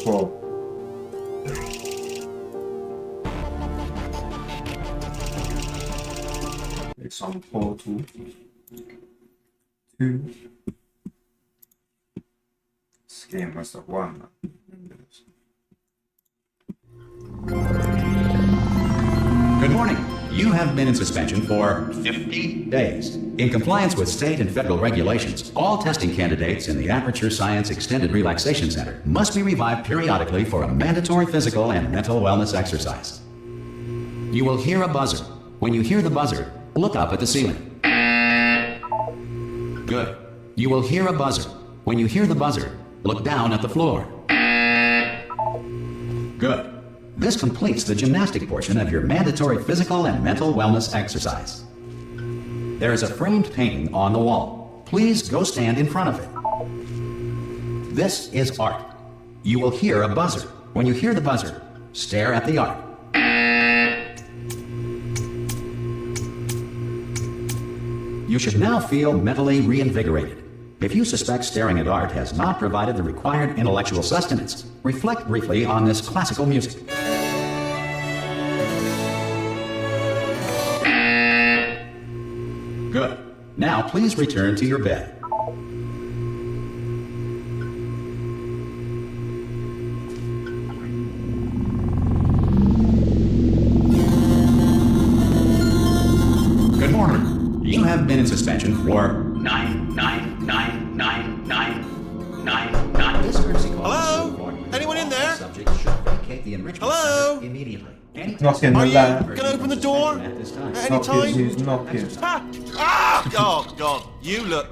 scroll. It's on Portal 2. This game must have won. Good morning. You have been in suspension for 50 days. In compliance with state and federal regulations, all testing candidates in the Aperture Science Extended Relaxation Center must be revived periodically for a mandatory physical and mental wellness exercise. You will hear a buzzer. When you hear the buzzer, look up at the ceiling. Good. You will hear a buzzer. When you hear the buzzer, look down at the floor. Good. This completes the gymnastic portion of your mandatory physical and mental wellness exercise. There is a framed painting on the wall. Please go stand in front of it. This is art. You will hear a buzzer. When you hear the buzzer, stare at the art. You should now feel mentally reinvigorated. If you suspect staring at art has not provided the required intellectual sustenance, reflect briefly on this classical music. Good. Now please return to your bed. Good morning. You have been in suspension for 9999999. This courtesy call. Hello? Anyone in there? Subject should vacate the enrichment Hello? center immediately. Knocking Are the you lab. going to open the door at any Knocking, time? who's knocking? Oh, God. You look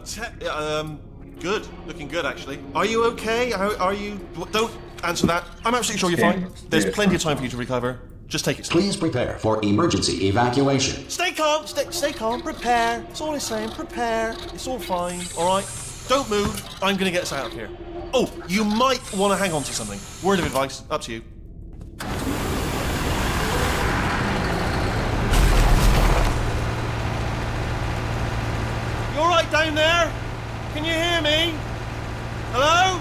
good. Looking good, actually. Are you okay? Are you... Don't answer that. I'm absolutely sure you're fine. There's plenty of time for you to recover. Just take it slow. Please prepare for emergency evacuation. Stay calm. Stay calm. Prepare. That's all I'm saying. Prepare. It's all fine. All right? Don't move. I'm going to get us out of here. Oh, you might want to hang on to something. Word of advice. Up to you. You all right down there? Can you hear me? Hello?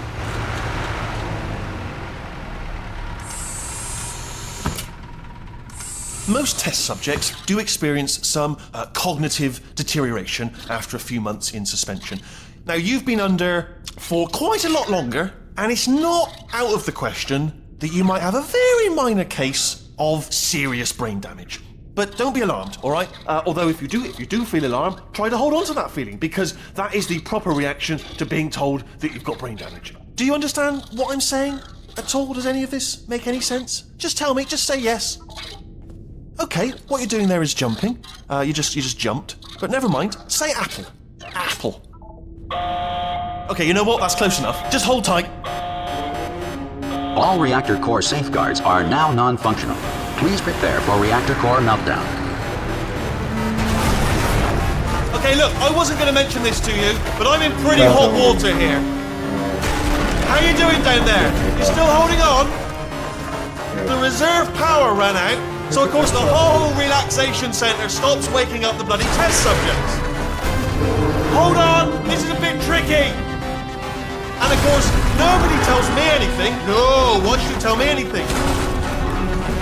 Most test subjects do experience some cognitive deterioration after a few months in suspension. Now, you've been under for quite a lot longer, and it's not out of the question that you might have a very minor case of serious brain damage. But don't be alarmed, all right? Although if you do feel alarmed, try to hold on to that feeling, because that is the proper reaction to being told that you've got brain damage. Do you understand what I'm saying at all? Does any of this make any sense? Just tell me, just say yes. Okay, what you're doing there is jumping. You just jumped. But never mind, say apple. Apple. Okay, you know what? That's close enough. Just hold tight. All reactor core safeguards are now non-functional. Please prepare for reactor core meltdown. Okay, look, I wasn't going to mention this to you, but I'm in pretty hot water here. How you doing down there? You still holding on? The reserve power ran out, so of course the whole relaxation centre stops waking up the bloody test subjects. Hold on, this is a bit tricky. And of course, nobody tells me anything. No, why should you tell me anything?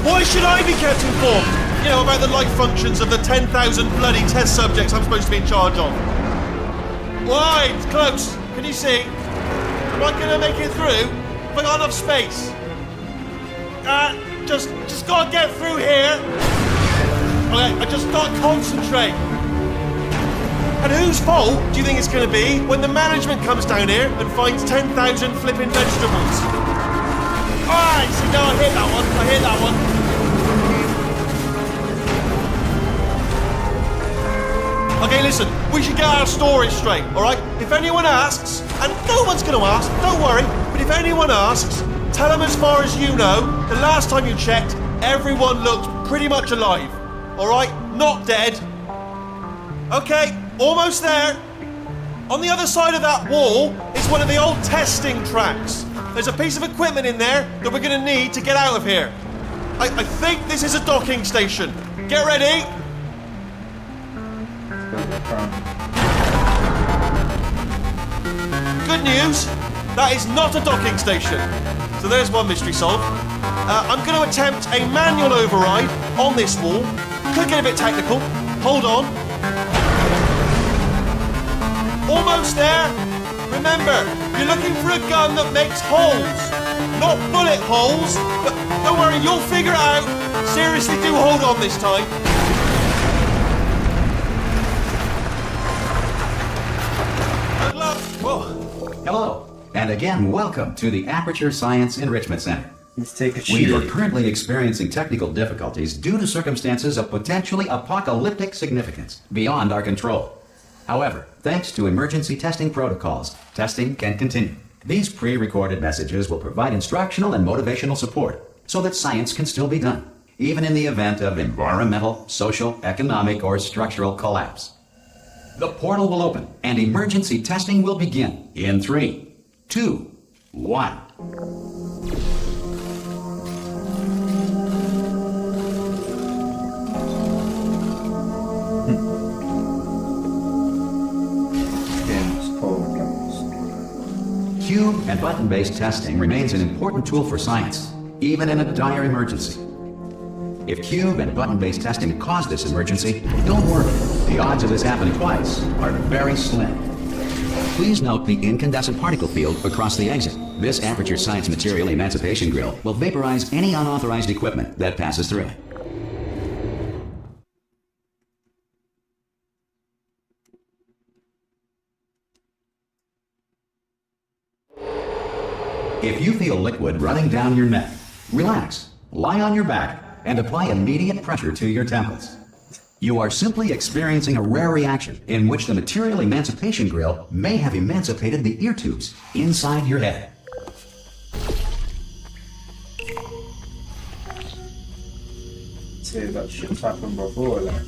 Why should I be kept informed? You know, about the life functions of the 10,000 bloody test subjects I'm supposed to be in charge of. Why? It's close. Can you see? Am I going to make it through? Have I got enough space? Just gotta get through here. Okay, I just gotta concentrate. And whose fault do you think it's going to be when the management comes down here and finds 10,000 flipping vegetables? Alright, see, no, I hit that one. Okay, listen, we should get our stories straight, alright? If anyone asks, and no one's going to ask, don't worry, but if anyone asks, tell them as far as you know, the last time you checked, everyone looked pretty much alive, alright? Not dead. Okay, almost there. On the other side of that wall is one of the old testing tracks. There's a piece of equipment in there that we're going to need to get out of here. I think this is a docking station. Get ready. Good news, that is not a docking station. So So there's one mystery solved. I'm going to attempt a manual override on this wall. Could get a bit technical. Hold on. Almost there. Remember, you're looking for a gun that makes holes. Not bullet holes. But don't worry, you'll figure it out. Seriously, do hold on this time. Good luck. Whoa. Hello, and again, welcome to the Aperture Science Enrichment Center. Let's take a We are cheer. currently experiencing technical difficulties due to circumstances of potentially apocalyptic significance beyond our control. However, thanks to emergency testing protocols, testing can continue. These pre-recorded messages will provide instructional and motivational support so that science can still be done, even in the event of environmental, social, economic, or structural collapse. The portal will open and emergency testing will begin in 3, 2, 1. Games called Cube and button-based testing remains an important tool for science, even in a dire emergency. If cube and button-based testing caused this emergency, don't worry. The odds of this happening twice are very slim. Please note the incandescent particle field across the exit. This Aperture Science Material Emancipation Grill will vaporize any unauthorized equipment that passes through it. If you feel liquid running down your neck, relax, lie on your back, and apply immediate pressure to your temples. You are simply experiencing a rare reaction in which the Material Emancipation Grill may have emancipated the ear tubes inside your head. Say that shit's happened before, like.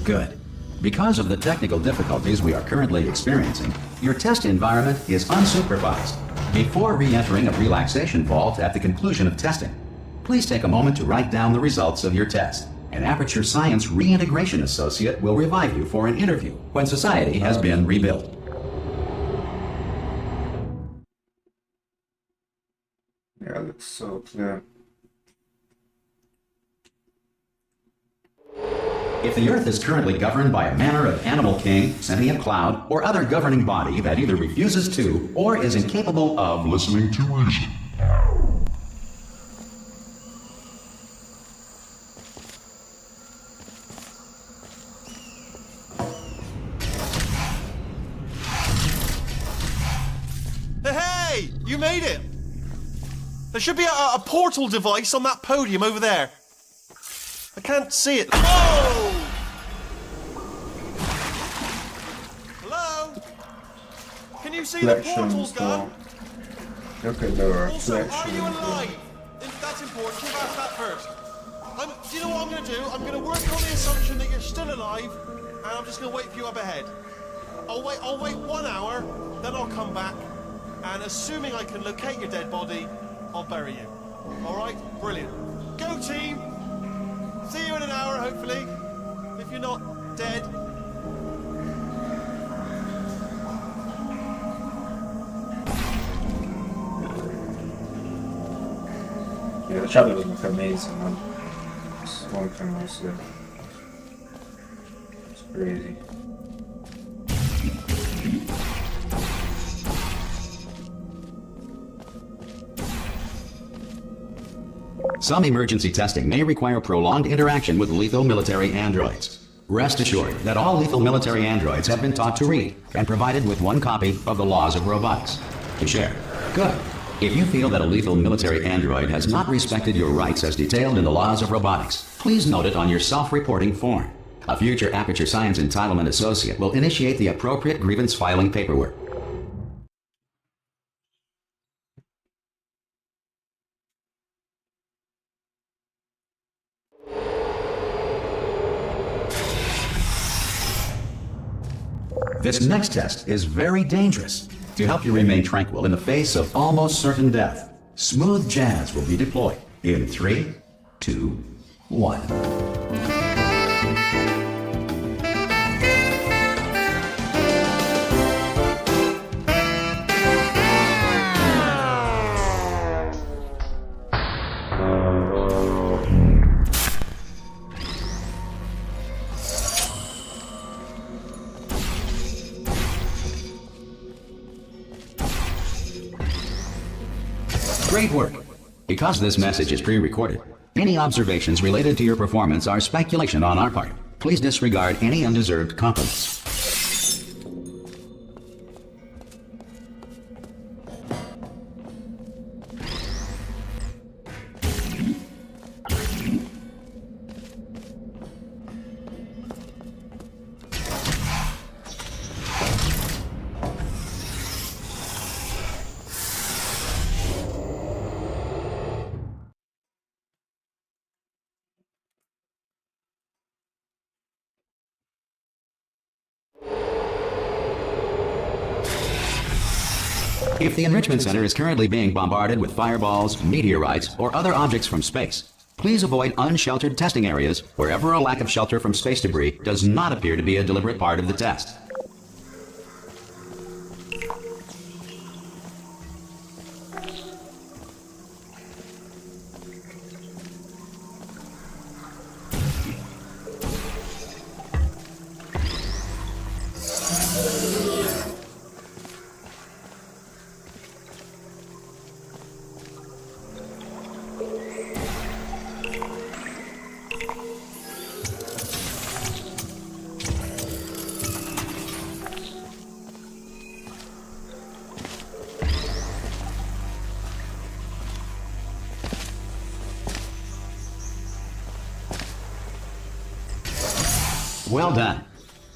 Good. Because of the technical difficulties we are currently experiencing, your test environment is unsupervised. Before re-entering a relaxation vault at the conclusion of testing, please take a moment to write down the results of your test. An Aperture Science Reintegration Associate will revive you for an interview when society has been rebuilt. Yeah, it looks so clear. If the Earth is currently governed by a manner of animal king, sentient cloud, or other governing body that either refuses to or is incapable of listening to reason, Hey, you made it! There should be a portal device on that podium over there. I can't see it. Whoa! Hello? Can you see the portal Reflections, gun? look at the Also, are reflections. you alive? That's important. Should have asked that first. Do you know what I'm going to do? I'm going to work on the assumption that you're still alive, and I'm just going to wait for you up ahead. I'll wait 1 hour, then I'll come back, and assuming I can locate your dead body, I'll bury you. All right? Brilliant. Go team! See you in an hour, hopefully. If you're not dead. Yeah, the shadows look amazing, man. That's one thing I'll say. It's crazy. some emergency testing may require prolonged interaction with lethal military androids. Rest assured that all lethal military androids have been taught to read and provided with one copy of the Laws of Robotics to share. Good. If you feel that a lethal military android has not respected your rights as detailed in the Laws of Robotics, please note it on your self-reporting form. A future Aperture Science Entitlement Associate will initiate the appropriate grievance filing paperwork. This next test is very dangerous. To help you remain tranquil in the face of almost certain death, smooth jazz will be deployed in 3, 2, 1. Great work. Because this message is pre-recorded, any observations related to your performance are speculation on our part. Please disregard any undeserved compliments. If the Enrichment Center is currently being bombarded with fireballs, meteorites, or other objects from space, please avoid unsheltered testing areas wherever a lack of shelter from space debris does not appear to be a deliberate part of the test. Well done.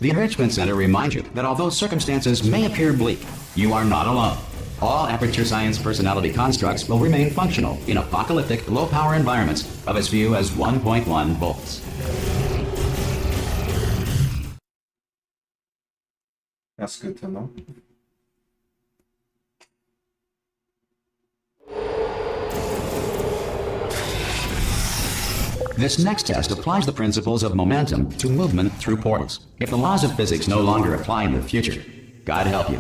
The Enrichment Center reminds you that although circumstances may appear bleak, you are not alone. All Aperture Science personality constructs will remain functional in apocalyptic, low-power environments of as few as 1.1 volts. That's good to know. This next test applies the principles of momentum to movement through portals. If the laws of physics no longer apply in the future, God help you.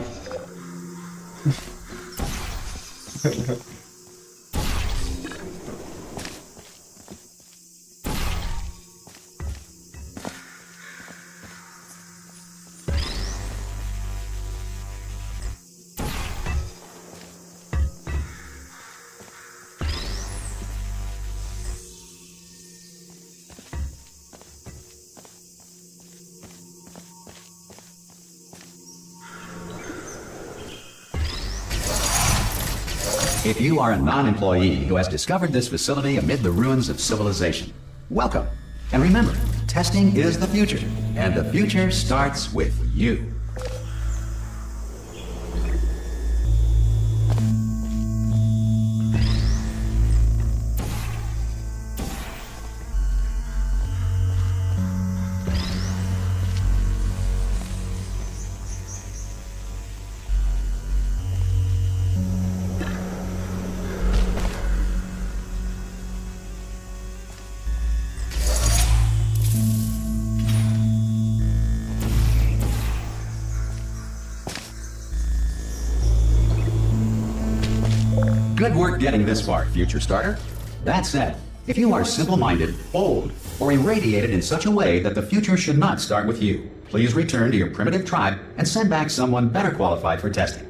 If you are a non-employee who has discovered this facility amid the ruins of civilization, welcome. And remember, testing is the future, and the future starts with you. Good work getting this far, future starter. That said, if you are simple-minded, old, or irradiated in such a way that the future should not start with you, please return to your primitive tribe and send back someone better qualified for testing.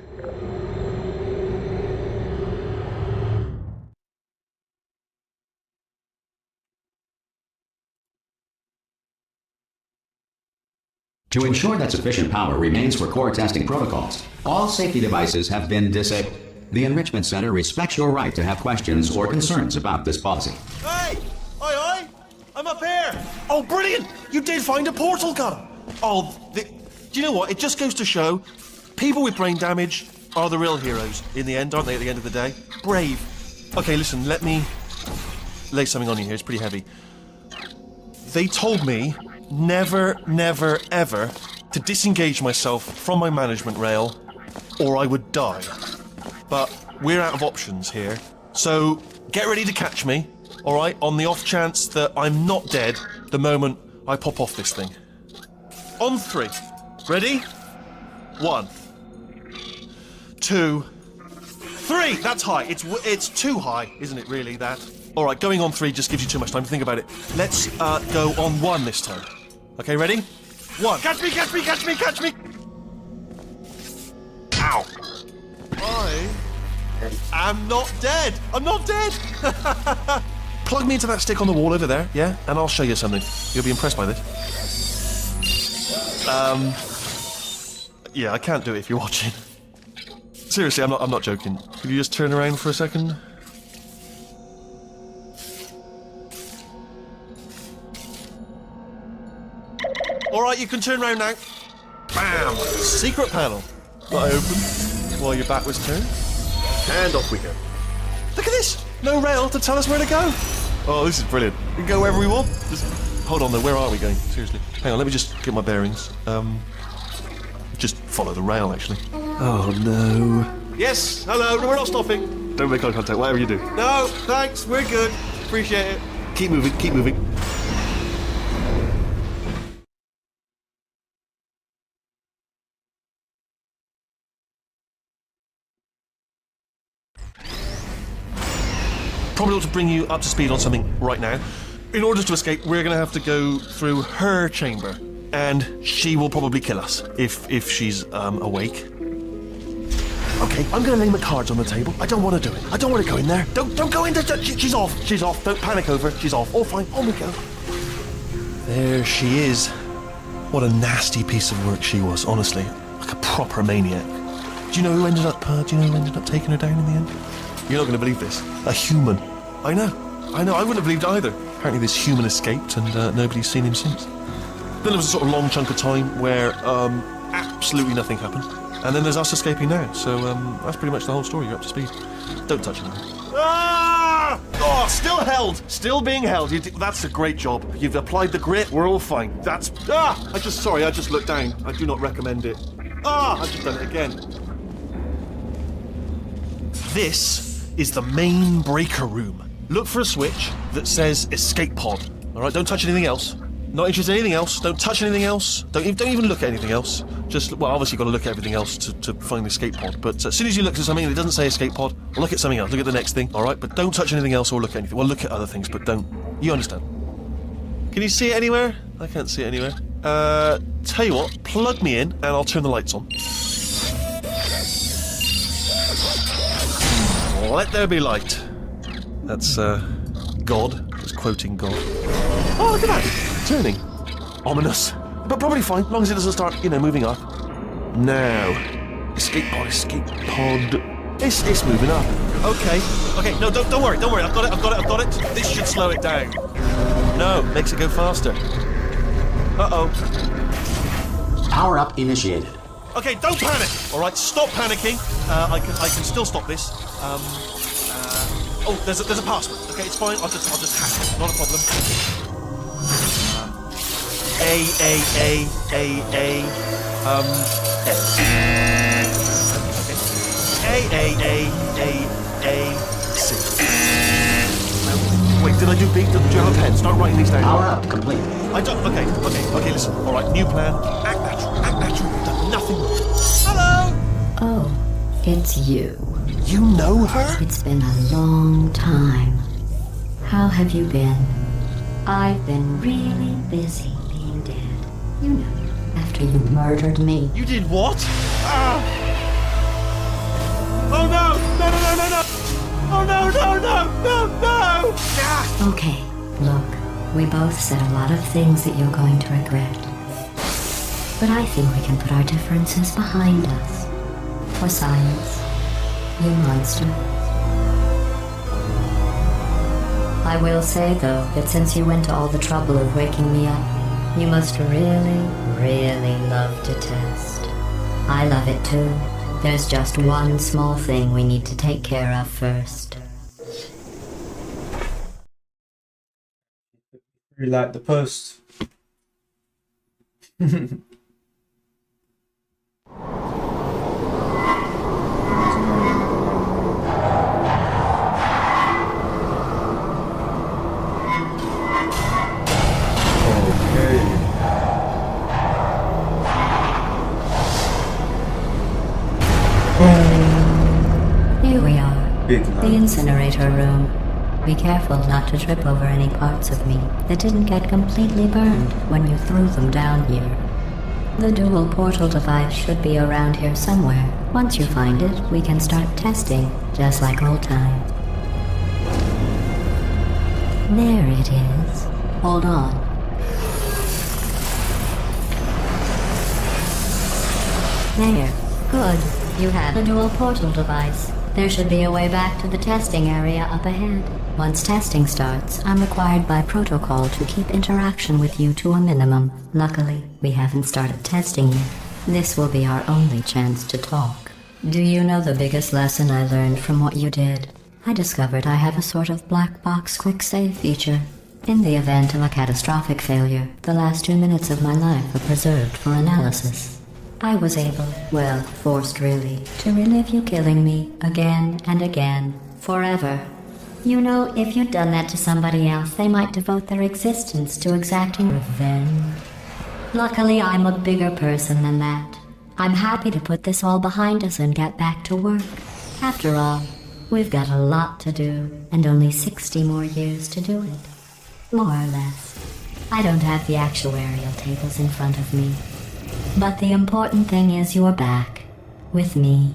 To ensure that sufficient power remains for core testing protocols, all safety devices have been disabled. The Enrichment Center respects your right to have questions or concerns about this policy. Hey! Oi, oi! I'm up here! Oh, brilliant! You did find a portal gun! Oh, do you know what? It just goes to show, people with brain damage are the real heroes in the end, aren't they, at the end of the day? Brave. Okay, listen, let me lay something on you here. It's pretty heavy. They told me never, never, ever to disengage myself from my management rail, or I would die. But we're out of options here, so get ready to catch me, alright, on the off chance that I'm not dead the moment I pop off this thing. On 3. Ready? 1, 2, 3! That's high. It's too high, isn't it, really, that? Alright, going on 3 just gives you too much time to think about it. Let's go on 1 this time. Okay, ready? 1. Catch me, catch me, catch me, catch me! Ow! I am not dead! I'm not dead! Plug me into that stick on the wall over there, yeah? And I'll show you something. You'll be impressed by this. Yeah, I can't do it if you're watching. Seriously, I'm not joking. Could you just turn around for a second? Alright, you can turn around now. Bam! Secret panel. That I opened while your back was turned. And off we go. Look at this! No rail to tell us where to go! Oh, this is brilliant. We can go wherever we want. Just hold on though, where are we going? Seriously. Hang on, let me just get my bearings. Just follow the rail, actually. Oh no. Yes, hello, no, we're not stopping. Don't make eye contact, whatever you do. No, thanks, we're good. Appreciate it. Keep moving, keep moving. Probably ought to bring you up to speed on something right now. In order to escape, we're going to have to go through her chamber, and she will probably kill us if she's awake. Okay, I'm going to lay my cards on the table. I don't want to do it. I don't want to go in there. Don't go in there. She's off. She's off. Don't panic over. She's off. All fine. On we go. There she is. What a nasty piece of work she was. Honestly, like a proper maniac. Do you know who ended up taking her down in the end? You're not going to believe this. A human. I know. I wouldn't have believed either. Apparently this human escaped and nobody's seen him since. Then there was a sort of long chunk of time where absolutely nothing happened. And then there's us escaping now. So that's pretty much the whole story. You're up to speed. Don't touch anything. Ah! Oh, still held. Still being held. That's a great job. You've applied the grit. We're all fine. That's... I just looked down. I do not recommend it. I've just done it again. This is the main breaker room. Look for a switch that says escape pod. Alright, don't touch anything else. Not interested in anything else. Don't touch anything else. Don't even look at anything else. Just, well, obviously you've got to look at everything else to find the escape pod. But as soon as you look at something and it doesn't say escape pod, look at something else. Look at the next thing, alright? But don't touch anything else or look at anything. Well, look at other things, but don't. You understand. Can you see it anywhere? I can't see it anywhere. Tell you what, plug me in and I'll turn the lights on. Let there be light. That's, God. Just quoting God. Oh, look at that! Turning. Ominous. But probably fine, as long as it doesn't start, moving up. Now. Escape pod, escape pod. It's moving up. Okay. Okay, no, don't worry. I've got it. This should slow it down. No, makes it go faster. Uh-oh. Power up initiated. Okay, don't panic! Alright, stop panicking. I can still stop this. Oh, there's a password. Okay, it's fine. I'll just hack it. Not a problem. S. C. Wait, did I do B? Do you have a pen? Start writing these down. Power up complete. I don't. Okay. Listen. All right, new plan. Act natural. You've done nothing wrong. Hello. Oh, it's you. You know her? It's been a long time. How have you been? I've been really busy being dead. You know, after you murdered me. You did what? Oh no! No! Oh no! Ah! Okay, look, we both said a lot of things that you're going to regret. But I think we can put our differences behind us. For science, you monster. I will say, though, that since you went to all the trouble of waking me up, you must really, really love to test. I love it too. There's just one small thing we need to take care of first. Really like the post. incinerator room. Be careful not to trip over any parts of me that didn't get completely burned when you threw them down here. The dual portal device should be around here somewhere. Once you find it, we can start testing, just like old times. There it is. Hold on. There. Good. You have the dual portal device. There should be a way back to the testing area up ahead. Once testing starts, I'm required by protocol to keep interaction with you to a minimum. Luckily, we haven't started testing yet. This will be our only chance to talk. Do you know the biggest lesson I learned from what you did? I discovered I have a sort of black box quick save feature. In the event of a catastrophic failure, the last 2 minutes of my life are preserved for analysis. I was able, well, forced really, to relive you killing me again and again, forever. You know, if you'd done that to somebody else, they might devote their existence to exacting revenge. Luckily, I'm a bigger person than that. I'm happy to put this all behind us and get back to work. After all, we've got a lot to do, and only 60 more years to do it. More or less. I don't have the actuarial tables in front of me. But the important thing is you're back, with me.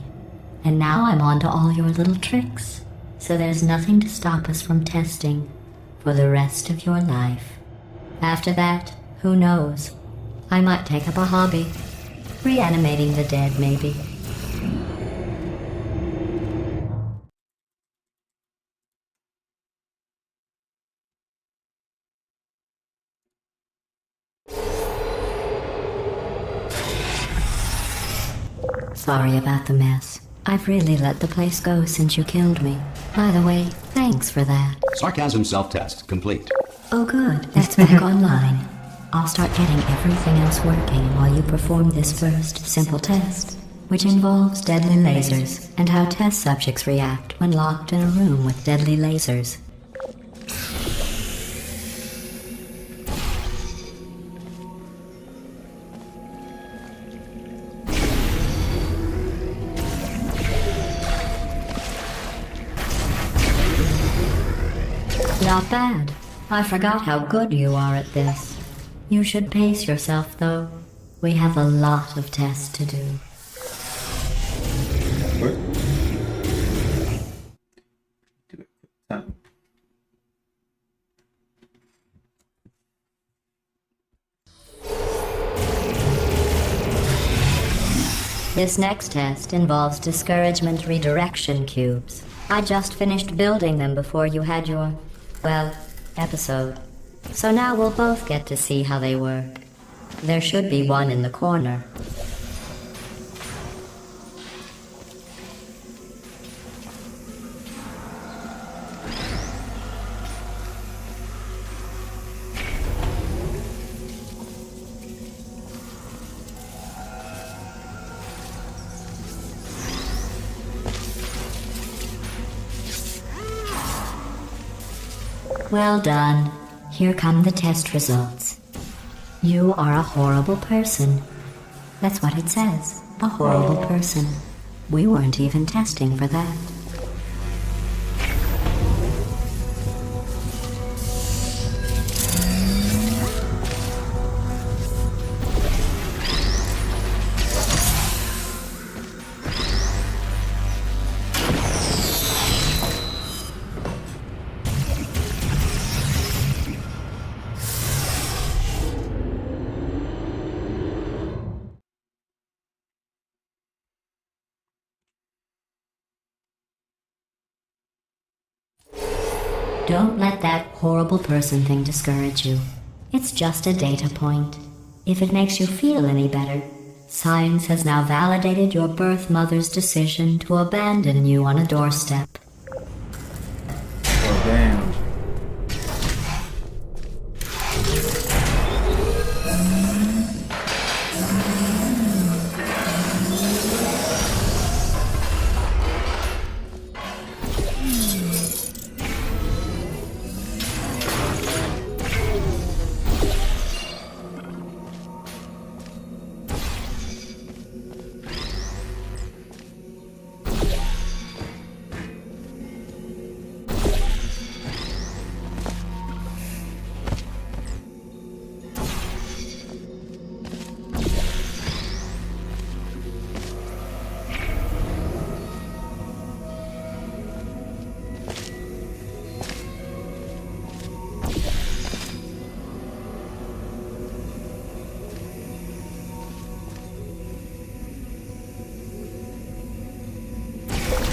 And now I'm on to all your little tricks, so there's nothing to stop us from testing for the rest of your life. After that, who knows? I might take up a hobby. Reanimating the dead, maybe. Sorry about the mess. I've really let the place go since you killed me. By the way, thanks for that. Sarcasm self-test complete. Oh good, that's back online. I'll start getting everything else working while you perform this first simple test, which involves deadly lasers and how test subjects react when locked in a room with deadly lasers. Not bad. I forgot how good you are at this. You should pace yourself, though. We have a lot of tests to do. What? Do it. Time. This next test involves discouragement redirection cubes. I just finished building them before you had your, well, episode. So now we'll both get to see how they work. There should be one in the corner. Well done. Here come the test results. You are a horrible person. That's what it says. A horrible person. We weren't even testing for that. Don't let that horrible person thing discourage you. It's just a data point. If it makes you feel any better, science has now validated your birth mother's decision to abandon you on a doorstep. Oh, damn.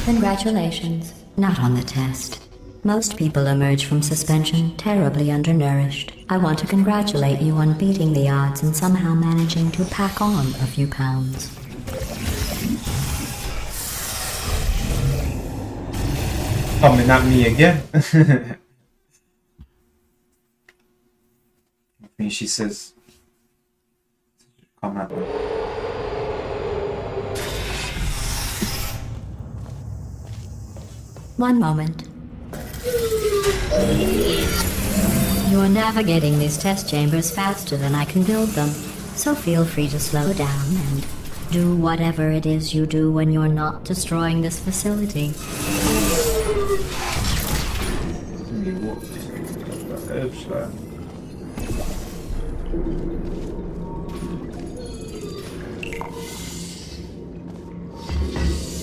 Congratulations. Not on the test. Most people emerge from suspension terribly undernourished. I want to congratulate you on beating the odds and somehow managing to pack on a few pounds. Coming at me again. I think she says, come at me. One moment. You're navigating these test chambers faster than I can build them, so feel free to slow down and do whatever it is you do when you're not destroying this facility.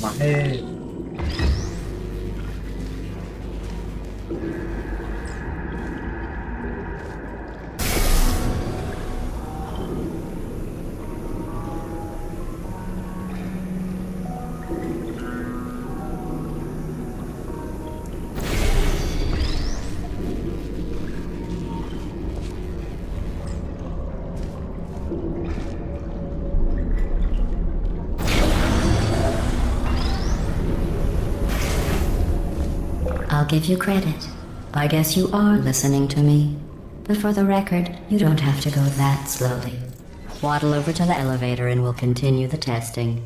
My head. I'll give you credit. I guess you are listening to me. But for the record, you don't have to go that slowly. Waddle over to the elevator and we'll continue the testing.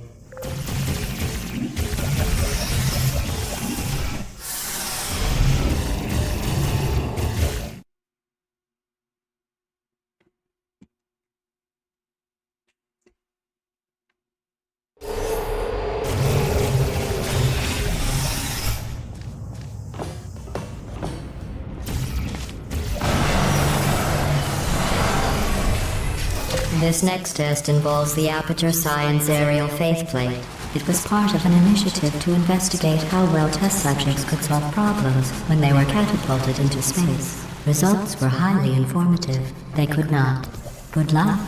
This next test involves the Aperture Science Aerial Faithplate. It was part of an initiative to investigate how well test subjects could solve problems when they were catapulted into space. Results were highly informative. They could not. Good luck.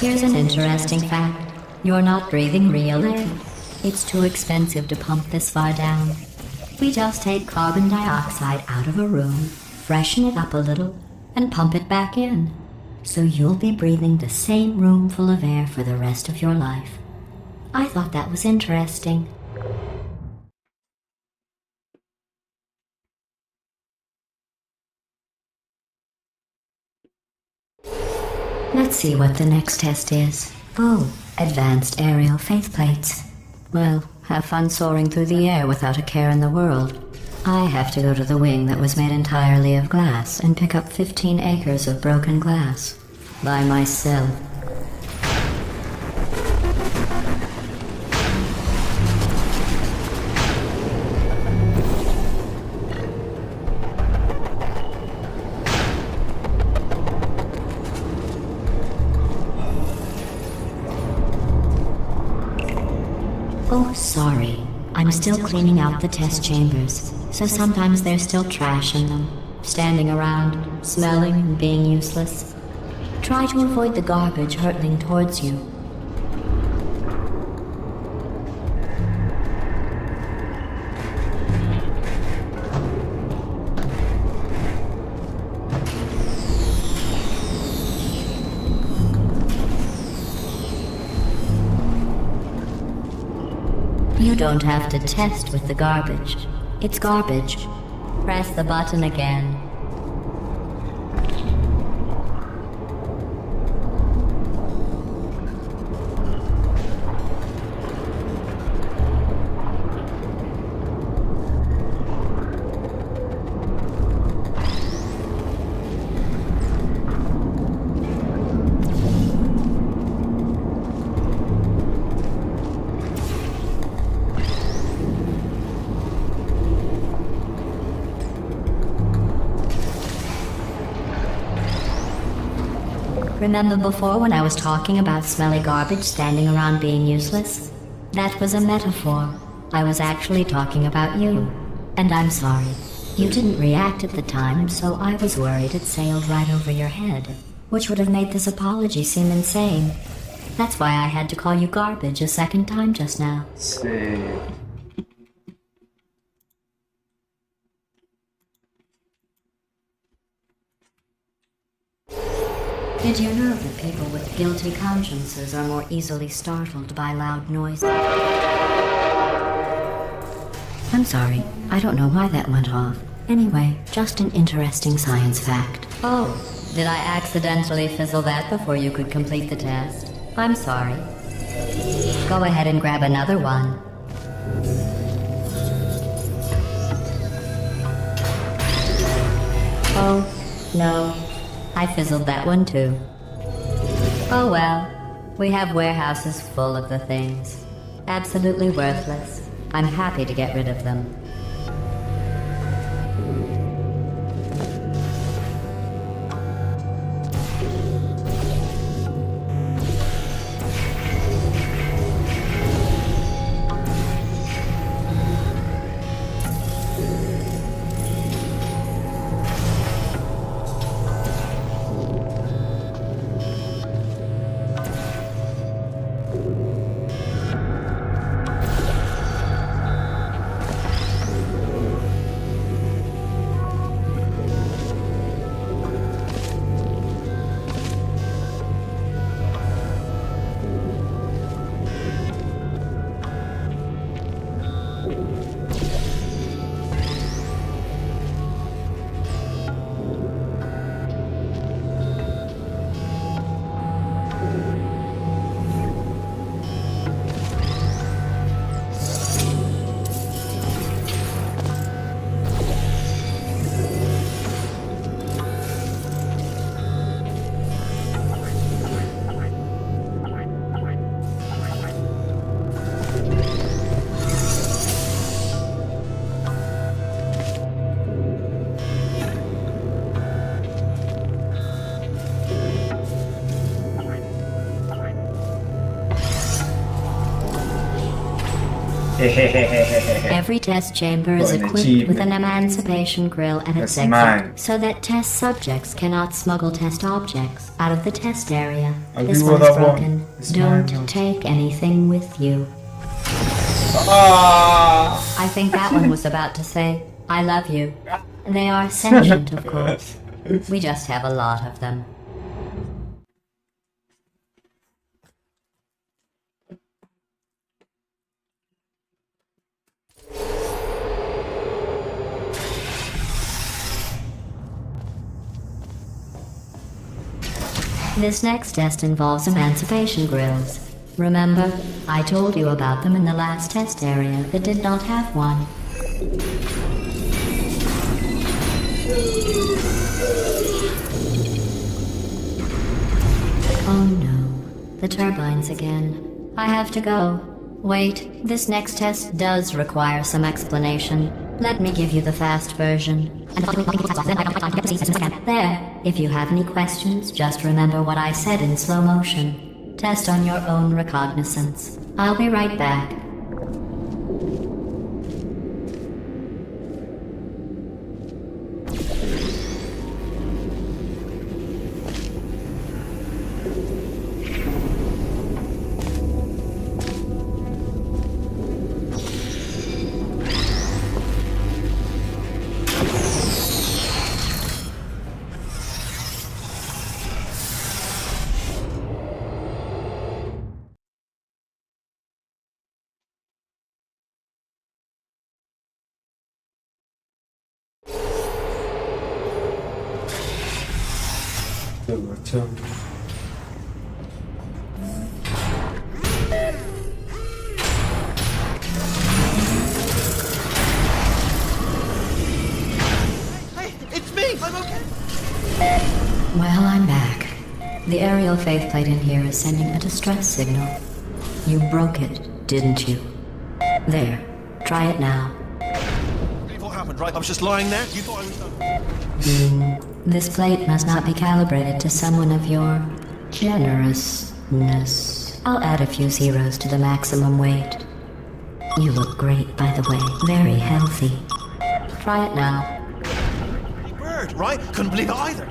Here's an interesting fact. You're not breathing real air. It's too expensive to pump this far down. We just take carbon dioxide out of a room, freshen it up a little, and pump it back in. So you'll be breathing the same room full of air for the rest of your life. I thought that was interesting. Let's see what the next test is. Oh, advanced aerial faithplates. Well, have fun soaring through the air without a care in the world. I have to go to the wing that was made entirely of glass and pick up 15 acres of broken glass. By myself. Oh, sorry. I'm still cleaning out the test chambers, so sometimes there's still trash in them, standing around, smelling and being useless. Try to avoid the garbage hurtling towards you. You don't have to test with the garbage. It's garbage. Press the button again. Remember before when I was talking about smelly garbage standing around being useless? That was a metaphor. I was actually talking about you. And I'm sorry. You didn't react at the time, so I was worried it sailed right over your head, which would have made this apology seem insane. That's why I had to call you garbage a second time just now. See. Did you know that people with guilty consciences are more easily startled by loud noises? I'm sorry, I don't know why that went off. Anyway, just an interesting science fact. Oh, did I accidentally fizzle that before you could complete the test? I'm sorry. Go ahead and grab another one. Oh, no. I fizzled that one too. Oh well, we have warehouses full of the things. Absolutely worthless. I'm happy to get rid of them. Every test chamber is Got an equipped with an achievement. emancipation grill at its That's exit, mine. so that test subjects cannot smuggle test objects out of the test area. I'll This do one what is I want. broken. It's Don't mine. take anything with you. Ah! I think that one was about to say, I love you. They are sentient, of course. We just have a lot of them. This next test involves emancipation grills. Remember, I told you about them in the last test area that did not have one. Oh no, the turbines again. I have to go. Wait, this next test does require some explanation. Let me give you the fast version. There, if you have any questions, just remember what I said in slow motion. Test on your own recognizance. I'll be right back. Hey, it's me! I'm okay! Well, I'm back. The aerial faceplate in here is sending a distress signal. You broke it, didn't you? There. Try it now. What happened, right? I was just lying there. You thought I was... This plate must not be calibrated to someone of your generousness. I'll add a few zeros to the maximum weight. You look great, by the way. Very healthy. Try it now. Bird, right? Couldn't believe it either.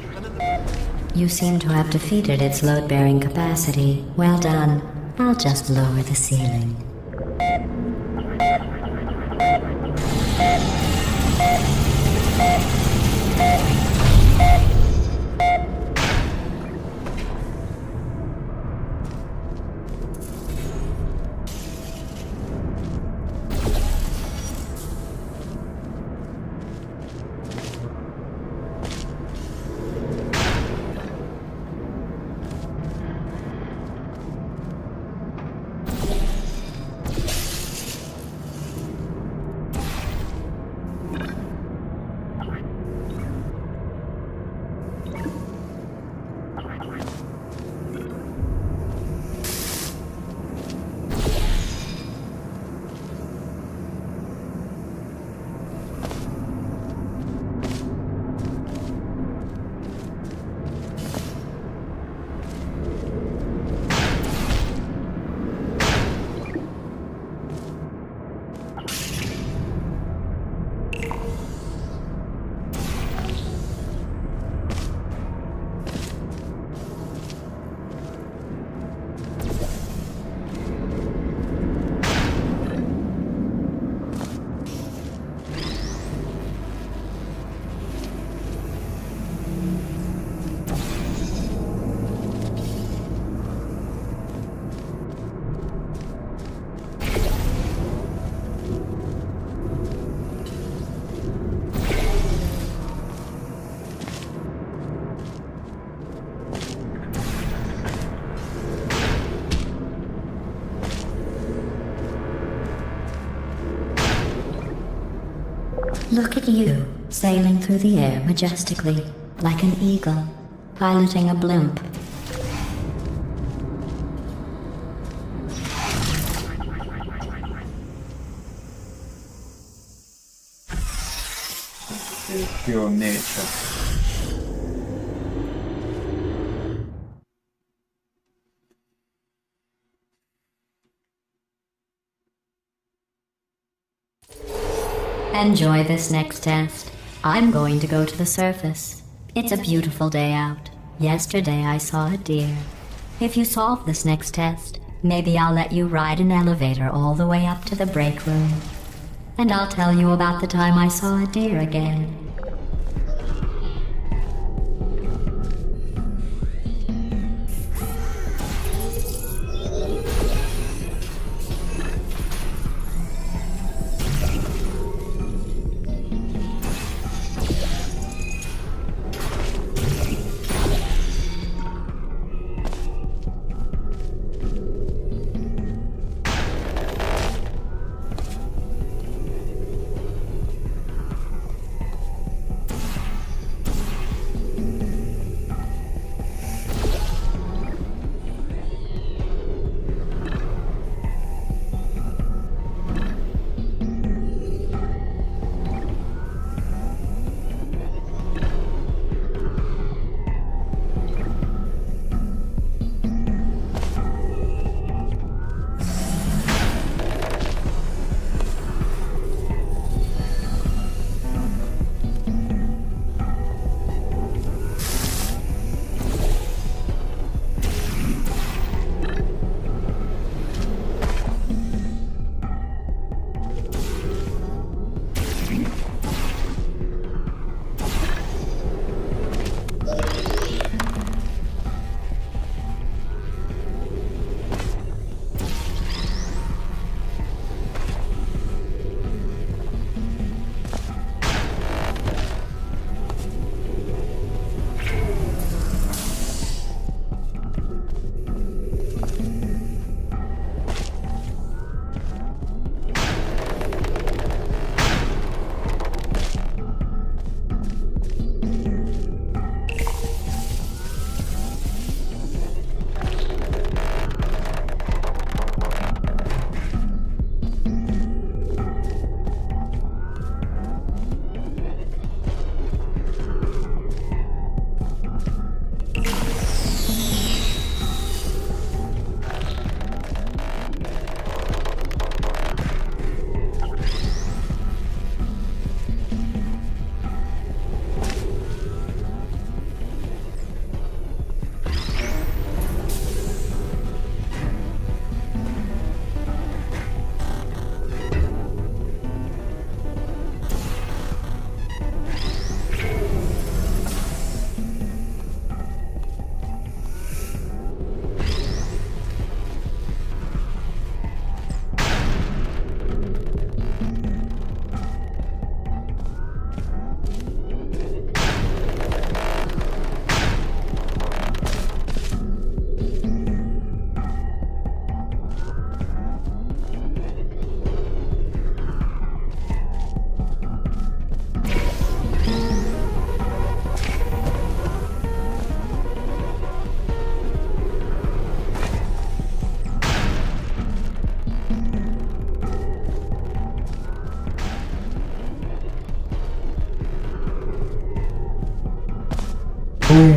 You seem to have defeated its load-bearing capacity. Well done. I'll just lower the ceiling. Look at you, sailing through the air majestically, like an eagle, piloting a blimp. Pure nature. Enjoy this next test. I'm going to go to the surface. It's a beautiful day out. Yesterday I saw a deer. If you solve this next test, maybe I'll let you ride an elevator all the way up to the break room. And I'll tell you about the time I saw a deer again. Well,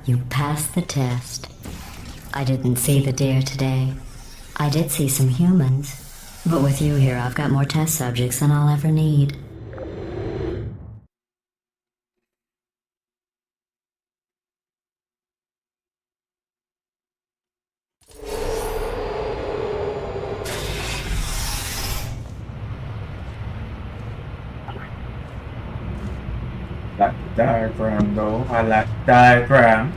you passed the test. I didn't see the deer today. I did see some humans. But with you here, I've got more test subjects than I'll ever need. Like the diagram though. I like the diagram.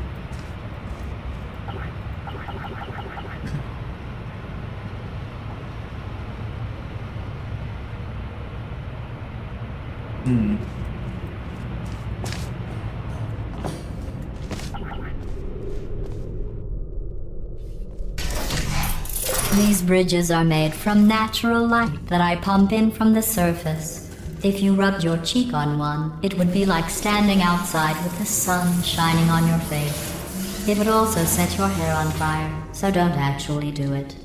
These bridges are made from natural light that I pump in from the surface. If you rubbed your cheek on one, it would be like standing outside with the sun shining on your face. It would also set your hair on fire, so don't actually do it.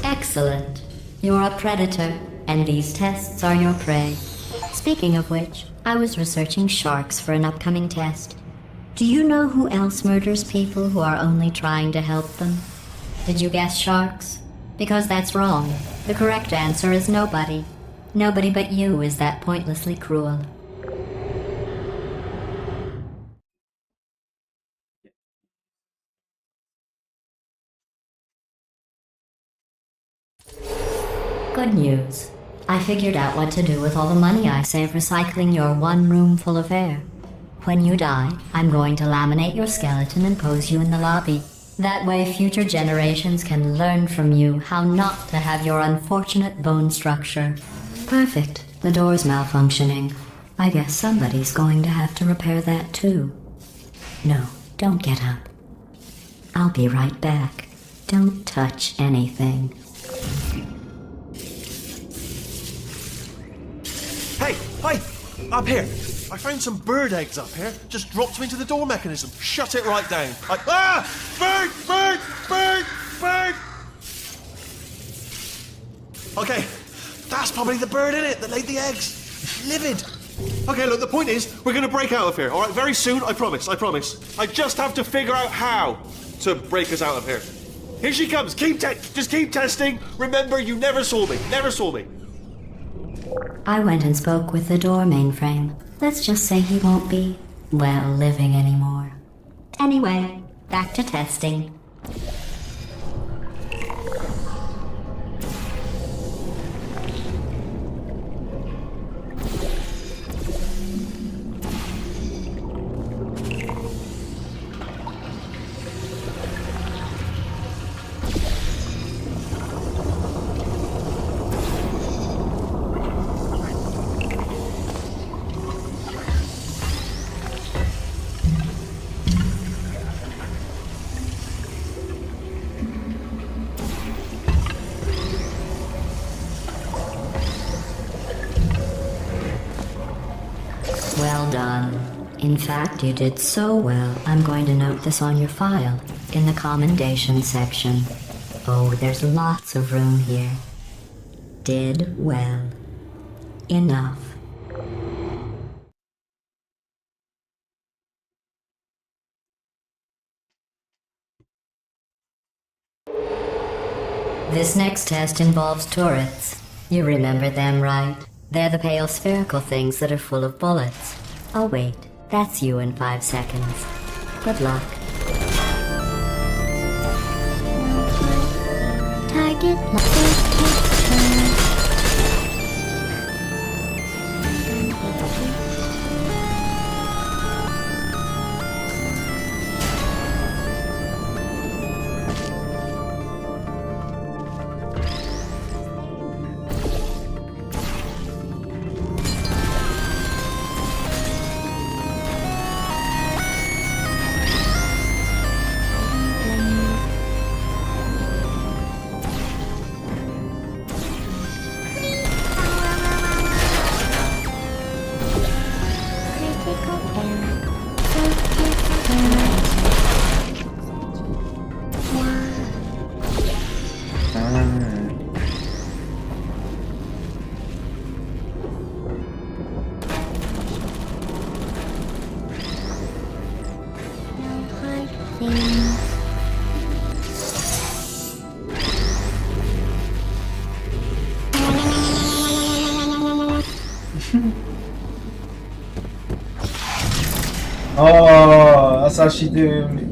Excellent. You're a predator, and these tests are your prey. Speaking of which, I was researching sharks for an upcoming test. Do you know who else murders people who are only trying to help them? Did you guess sharks? Because that's wrong. The correct answer is nobody. Nobody but you is that pointlessly cruel. Good news. I figured out what to do with all the money I save recycling your one room full of air. When you die, I'm going to laminate your skeleton and pose you in the lobby. That way future generations can learn from you how not to have your unfortunate bone structure. Perfect. The door's malfunctioning. I guess somebody's going to have to repair that too. No, don't get up. I'll be right back. Don't touch anything. Hey, hi! Up here! I found some bird eggs up here. Just dropped them into the door mechanism. Shut it right down. Bird! Bird! Bird! Bird! Okay, that's probably the bird in it that laid the eggs. Livid. Okay, look, the point is, we're going to break out of here, all right? Very soon, I promise, I promise. I just have to figure out how to break us out of here. Here she comes. Just keep testing. Remember, you never saw me. Never saw me. I went and spoke with the door mainframe. Let's just say he won't be, well, living anymore. Anyway, back to testing. Well done. In fact, you did so well, I'm going to note this on your file, in the commendation section. Oh, there's lots of room here. Did well. Enough. This next test involves turrets. You remember them, right? They're the pale spherical things that are full of bullets. Oh wait, that's you in 5 seconds. Good luck. Target location. Oh, that's how she do me.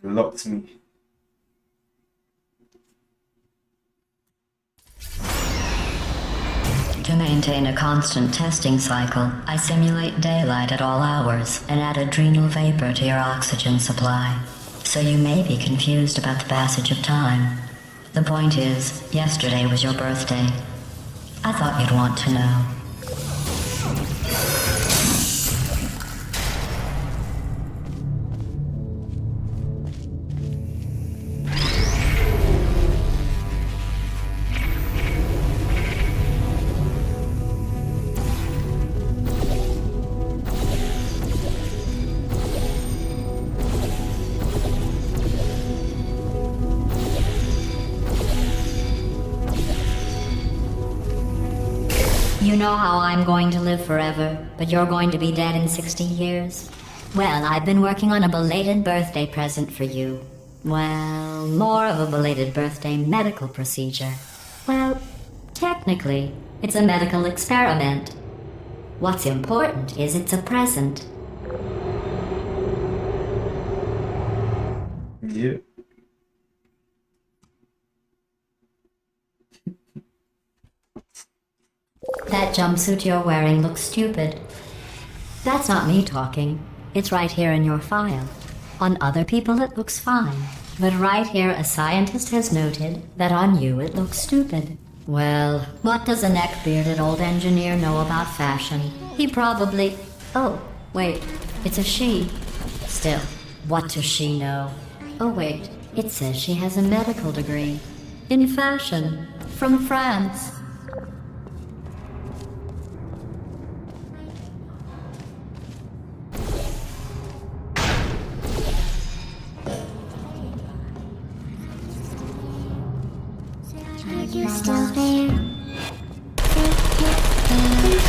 Locked me. To maintain a constant testing cycle, I simulate daylight at all hours and add adrenal vapor to your oxygen supply. So you may be confused about the passage of time. The point is, yesterday was your birthday. I thought you'd want to know. You know how I'm going to live forever, but you're going to be dead in 60 years? Well, I've been working on a belated birthday present for you. Well, more of a belated birthday medical procedure. Well, technically, it's a medical experiment. What's important is it's a present. Yeah. That jumpsuit you're wearing looks stupid. That's not me talking. It's right here in your file. On other people it looks fine. But right here a scientist has noted that on you it looks stupid. Well, what does a neck-bearded old engineer know about fashion? He probably... Oh, wait, it's a she. Still, what does she know? Oh wait, it says she has a medical degree. In fashion. From France. you still there?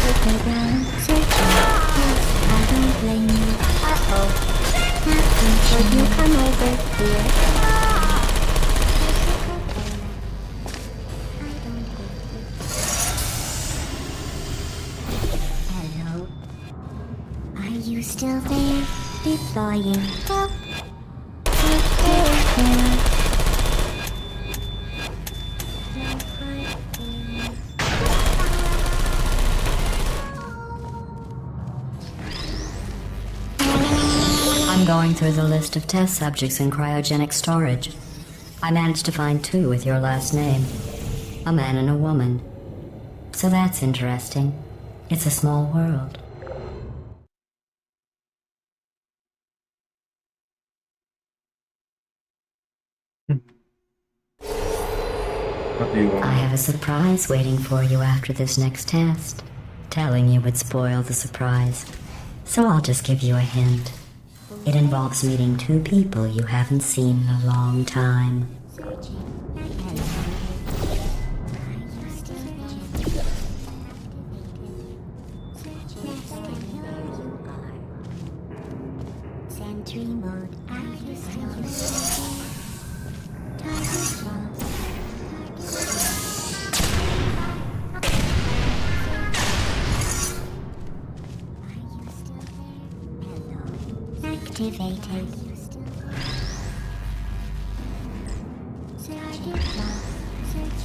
Look around, searching. Yes, I don't blame you. Uh-oh. Nothing. Would you come over here? Hello. Are you still there? Before you go. I'm going through the list of test subjects in cryogenic storage. I managed to find 2 with your last name. A man and a woman. So that's interesting. It's a small world. What do you want? I have a surprise waiting for you after this next test. Telling you would spoil the surprise. So I'll just give you a hint. It involves meeting 2 people you haven't seen in a long time. Sentry mode. Are you still there? Target lost. Are you still there? Hello. Activated. Target lost. Search.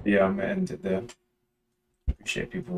Yeah, I'm gonna end it there. Appreciate people